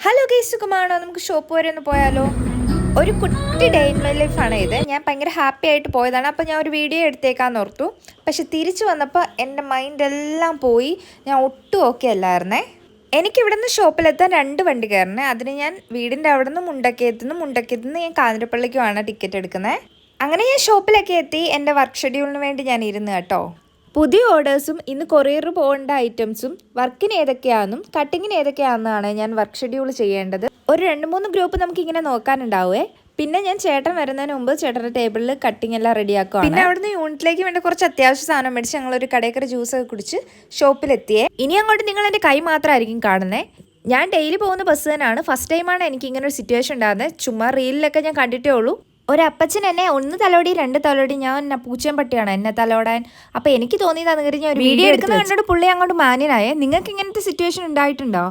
Hello guys, സുഖമാണോ? നമുക്ക് shop വരെ ഒന്ന് പോയാലോ? ഒരു കുട്ടി ഡേ ഇൻ മൈ ലൈഫാണ് ഇത്. ഞാൻ ഭയങ്കര ഹാപ്പി ആയിട്ട് പോയതാണ്. അപ്പോൾ ഞാൻ ഒരു വീഡിയോ എടുത്തേക്കാന്ന് ഓർത്തു. പക്ഷെ തിരിച്ചു വന്നപ്പോൾ എൻ്റെ മൈൻഡ് എല്ലാം പോയി. ഞാൻ ഒട്ടും ഓക്കെ അല്ലായിരുന്നേ. എനിക്കിവിടെ നിന്ന് ഷോപ്പിലെത്താൻ 2 വണ്ടി കയറണേ. അതിന് ഞാൻ വീടിൻ്റെ അവിടെ നിന്ന് മുണ്ടക്കയത്തുനിന്ന് ഞാൻ കാഞ്ഞിരപ്പള്ളിക്കുമാണ് ടിക്കറ്റ് എടുക്കുന്നത്. അങ്ങനെ ഞാൻ ഷോപ്പിലൊക്കെ എത്തി. എൻ്റെ വർക്ക് ഷെഡ്യൂളിന് വേണ്ടി ഞാൻ ഇരുന്ന് കേട്ടോ. പുതിയ ഓർഡേഴ്സും ഇന്ന് കൊറിയർ പോകേണ്ട ഐറ്റംസും വർക്കിന് ഏതൊക്കെയാണെന്നും കട്ടിങ്ങിന് ഏതൊക്കെയാണെന്നാണ് ഞാൻ വർക്ക് ഷെഡ്യൂൾ ചെയ്യേണ്ടത്. ഒരു 2-3 ഗ്രൂപ്പ് നമുക്കിങ്ങനെ നോക്കാനുണ്ടാവേ. പിന്നെ ഞാൻ ചേട്ടൻ വരുന്നതിന് മുമ്പ് ചേട്ടൻ്റെ ടേബിളിൽ കട്ടിങ് എല്ലാം റെഡിയാക്കുക. പിന്നെ അവിടുന്ന് യൂണിറ്റിലേക്ക് വേണ്ട കുറച്ച് അത്യാവശ്യ സാധനം മേടിച്ച് ഞങ്ങളൊരു കടയ്ക്കറി ജ്യൂസൊക്കെ കുടിച്ച് ഷോപ്പിലെത്തിയേ. ഇനി അങ്ങോട്ട് നിങ്ങൾ എൻ്റെ കൈ മാത്രമായിരിക്കും കാണുന്നത്. ഞാൻ ഡെയിലി പോകുന്ന ബസ് തന്നെയാണ്. ഫസ്റ്റ് ടൈമാണ് എനിക്ക് ഇങ്ങനെ ഒരു സിറ്റുവേഷൻ ഉണ്ടാകുന്നത്. ചുമ്മാ റീലിലൊക്കെ ഞാൻ കണ്ടിട്ടേ ഉള്ളൂ. ഒരപ്പച്ചൻ എന്നെ 1 തലോടി 2 തലോടി. ഞാൻ പൂച്ചയും പട്ടിയാണ് എന്നെ തലോടാൻ. അപ്പോൾ എനിക്ക് തോന്നിയത് അത് കഴിഞ്ഞ് ഒരു വീഡിയോ എടുക്കുന്ന കണ്ടിട്ട് പുള്ളി അങ്ങോട്ട് മാന്യനായേ. നിങ്ങൾക്ക് ഇങ്ങനത്തെ സിറ്റുവേഷൻ ഉണ്ടായിട്ടുണ്ടോ?